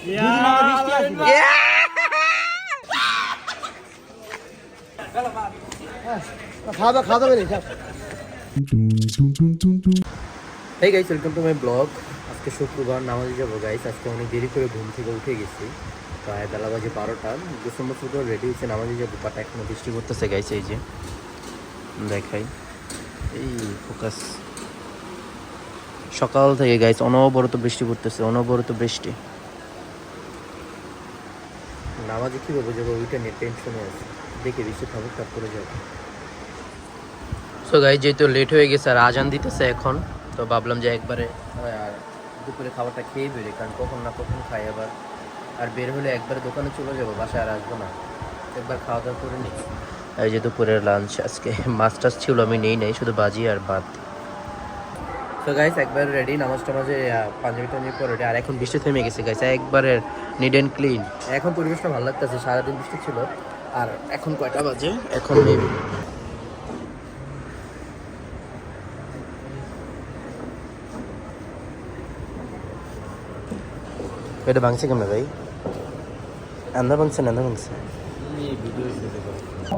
Hey guys, welcome to my blog. আজকে শুক্রবার নামাজে যাবো গাইস। আজকে অনেক দেরি করে ঘুম থেকে উঠে গেছি, প্রায় বেলা বাজে 12টা। ডিসেম্বর শুধু রেডি হচ্ছে নামাজে যাবো, বাট এখনো বৃষ্টি পড়তেছে গাইস। এই যে দেখাই, এই ফোকাস সকাল থেকে গাইস অনবরত বৃষ্টি পড়তেছে, অনবরত বৃষ্টি। নামাজে কীভাবে যাবো ওইটা নিয়ে টেনশনে আছে, দেখে বৃষ্টি থামুক তারপরে যাবো। সো গাইস, যেহেতু লেট হয়ে গেছে আর আজান দিতেছে এখন, তো ভাবলাম যে একবারে দুপুরে খাবারটা খেয়ে বেরোই, কারণ কখন না কখন খাই আবার। আর বের হলে একবারে দোকানে চলে যাবো, বাসায় আর আসবো না, একবার খাওয়া দাওয়া করে নিই। এই যে দুপুরের লাঞ্চ, আজকে মাছ টাছ ছিল আমি নেই নাই, শুধু ভাজি আর ভাত। তো গাইস একবার রেডি, নামাজ টামাজে পাঞ্জাবি টাঞ্জাবি পরে রেডি। আর এখন বৃষ্টি থেমে গেছে গাইস, একবারে নিট অ্যান্ড ক্লিন। এখন পরিবেশটা ভালো লাগতেছে, সারাদিন বৃষ্টি ছিল। আর এখন কয়টা বাজে? এখন মেবি এটা ভাঙছে কেমন ভাই? আন্দা ভাঙছে না, আন্দা ভাঙছে।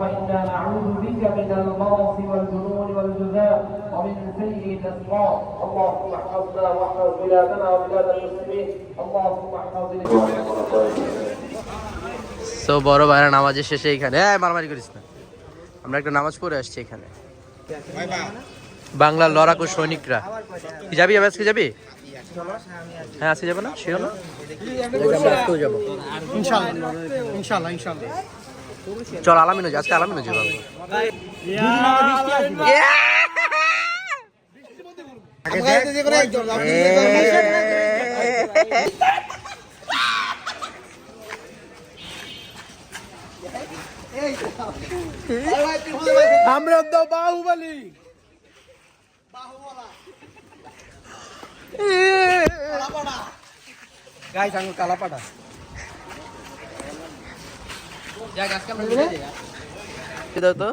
وإنا نعوذ بك من المعاصي والذنوب والجزاء ومن سيء الأسماء اللهم احفظنا واحفظ بلادنا وبلاد المسلمين اللهم احفظنا. সো বড় ভাইরা নামাজের শেষে এখানে মারামারি করিস না, আমরা একটা নামাজ পড়ে আসছি এখানে। বাংলার লড়াকু সৈনিকরা। কি যাবি আজকে? যাবি? হ্যাঁ আজকে যাবো না, সেও না, আজকেও যাবো ইনশাল্লাহ। চল আলামিনো আজকে আলামিনো যাবো। আমরা তো বাহুবলী গাইস, আমি কালাপাটা তো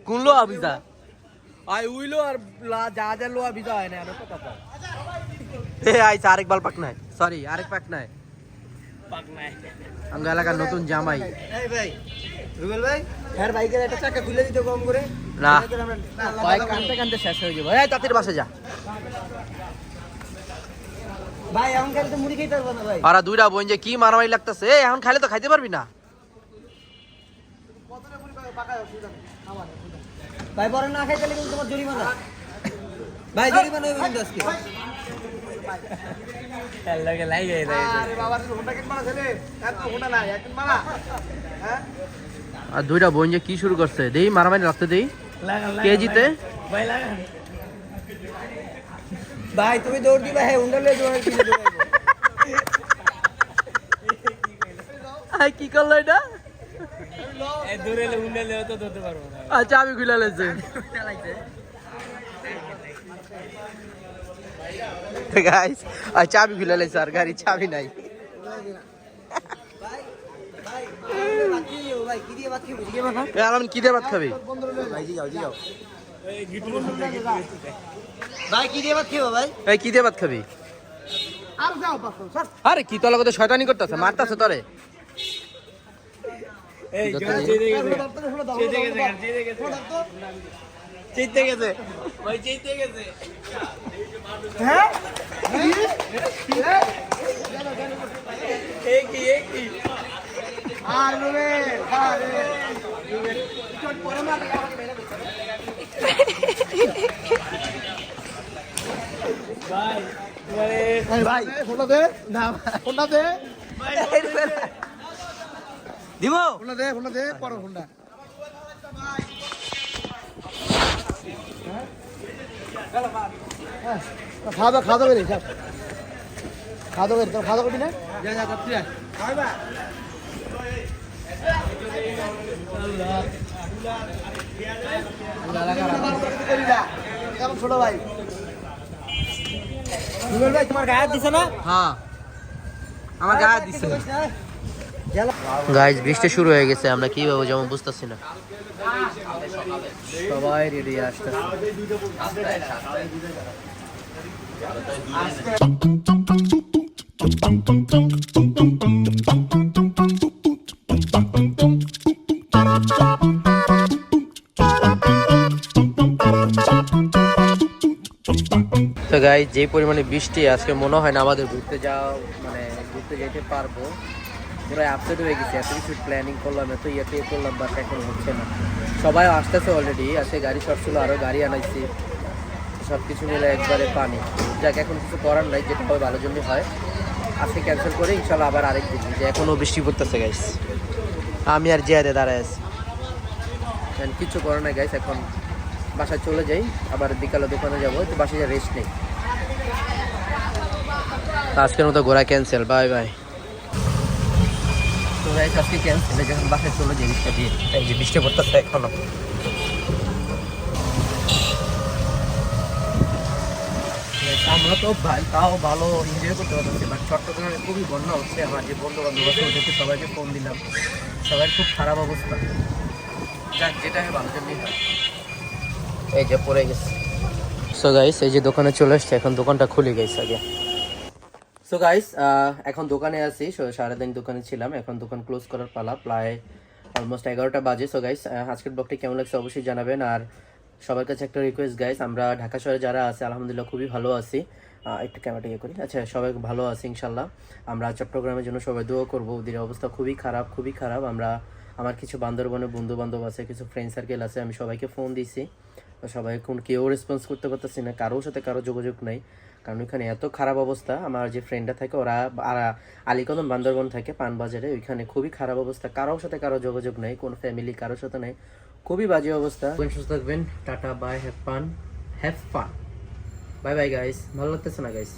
কোন লো আবিদা আই উইলো আর যা যা লো আবিদা হয় না, আরো কথা এ আইছে আরেক বাল পাক নাই, সরি আরেক পাক নাই, পাক নাই। আমগা এলাকার নতুন জামাই। এই ভাই রুবেল ভাই, হ্যাঁ বাইকের একটা চাকা খুলে দিতে কম করে না, বাইক কানতে কানতে শেষ হয়ে যাবে। এই তাতির বাসে যা ভাই, এখন খালি তো মুড়ি খাইতে পারবো না ভাই। আর দুইটা বোন যে কি মারামারি লাগতেছে, এখন খাইলে তো খাইতে পারবি না। ভাই পরে না খাইতে গেলে কিন্তু তোমার জরিমানা। ভাই জরিমানা হবে কিন্তু আজকে। লাগে লাগে আরে বাবা, তুই হোন্ডা কিনবা না ছেলে? এত হোন্ডা নাই, এক কিনবা না। হ্যাঁ, আর দুইটা বোন যে কি শুরু করছে, দেই মারামারি লাগতে দেই। কে জিতে? ভাই লাগা ভাই, তুমি দৌড় দিবা। হ্যাঁ, হোন্ডা লয়ে দৌড়াই কিনে দৌড়াইবো। আই কি করলো এটা? এই দৌড়াইলে হোন্ডা লয়ে তো ধরতে পারবো না। আচ্ছা আমি খুলে লেছে গাইস, আর চাবি খুলে লেছে, আর গাড়ি চাবি নাই। ভাই কি দিয়ে ভাত খাবি? কি বানা? আলামিন কি দিয়ে ভাত খাবি? ভাই জি যাও ভাই কি দিয়ে ভাত খাবো ভাই? এই কি দিয়ে ভাত খাবি? আর যাও পাস সর। আরে কি তোর লগে শয়তানি করতেছে, মারতাছে তোরে। এই চেতে গেছে ভাই, চেতে গেছে। হ্যাঁ কি আর রুবেল, আরে রুবেল চট পরে মার। ভাই ভাই ফোনটা দে না, ফোনটা দে দিব, ফোনটা দে পরে ফোনটা। খাওয়া দাওয়া করে খাওয়া দাওয়া তোর খাওয়া দাওয়া করবি না? যা যা করতে যা। কেমন ছোট ভাই? রুবেল ভাই তোমার গায়ে দিছে না? হ্যাঁ আমার গায়ে দিছে। গাইস বৃষ্টি শুরু হয়ে গেছে, আমরা কিভাবে যেমন বুঝতেছি না। সবাই রেডি আসতেছে। তো গাইস যে পরিমাণে বৃষ্টি আজকে মনে হয় না আমাদের ঘুরতে যেতে পারবো। পুরো আপসেট হয়ে গেছে, এত কিছু প্ল্যানিং করলাম, এত ইয়ে করলাম, বাট এখন হচ্ছে না। সবাই আসতেছে অলরেডি, আছে গাড়ি শর্ট ছিল, আরও গাড়ি আনাইছি, সব কিছু মিলে একবারে পানি। যাক এখন কিছু করার নাই, যেটা হয় ভালোর জন্যই হয়। আজকে ক্যান্সেল করে ইনশাল্লাহ আবার আরেক দিন, যে এখনও বৃষ্টি পড়তেছে গাইস। আমি আর জিয়াদে দাঁড়ায় আছি, কিছু করার নাই গাইস। এখন বাসায় চলে যাই, আবার বিকালে দোকানে যাবো, একটু বাসায় যা রেস্ট নেই। আজকের মতো ঘোরা ক্যান্সেল, বাই বাই। তো গাইস আজকে ক্যান্সেল, যখন বাসায় চলে যাই রিক্সা দিয়ে। এই যে বৃষ্টি পড়তেছে এখনো। আমরা তো তাও ভালো এনজয় করতে পারছি, বাট চট্টগ্রামে খুবই বন্যা হচ্ছে। আমার যে বন্ধু বান্ধব আছে ওদেরকে সবাইকে ফোন দিলাম, সবাই খুব খারাপ অবস্থা। যাক যেটা হয় ভালো জন্যই হয়। এই যে পড়ে গেছে। সো গাইস এই যে দোকানে চলে এসছে, এখন দোকানটা খুলে গেছে আগে। সো গাইস এখন দোকানে আছি, সারাদিন দোকানে ছিলাম, এখন দোকান ক্লোজ করার পালা, প্রায় অলমোস্ট 11টা বাজে। সো গাইস আজকের ব্লগটি কেমন লাগছে অবশ্যই জানাবেন। আর সবার কাছে একটা রিকোয়েস্ট গাইস, আমরা ঢাকা শহরে যারা আছে আলহামদুলিল্লাহ খুবই ভালো আছি। একটু ক্যামেরাটা ইয়ে করি, আচ্ছা সবাই ভালো আছি ইনশাল্লাহ। আমরা চট্টগ্রামের জন্য সবাই দোয়া করবো, ওদের অবস্থা খুবই খারাপ। আমার কিছু বান্দরবনে বন্ধু বান্ধব আছে, কিছু ফ্রেন্ড সার্কেল আছে, আমি সবাইকে ফোন দিছি, সবাই এখন কেউ রেসপন্স করতে পারতেছি না, কারোর সাথে কারো যোগাযোগ নাই, কারণ ওইখানে এত খারাপ অবস্থা। আমার যে ফ্রেন্ডরা থাকে ওরা আলীকদম বান্দরবন থাকে পানবাজারে, ওইখানে খুবই খারাপ অবস্থা, কারোর সাথে কারো যোগাযোগ নেই, কোনো ফ্যামিলি কারোর সাথে নেই, খুবই বাজে অবস্থা। সুস্থ থাকবেন, tata bye, have fun, bye bye guys. ভালো লাগতেছে না গাইস?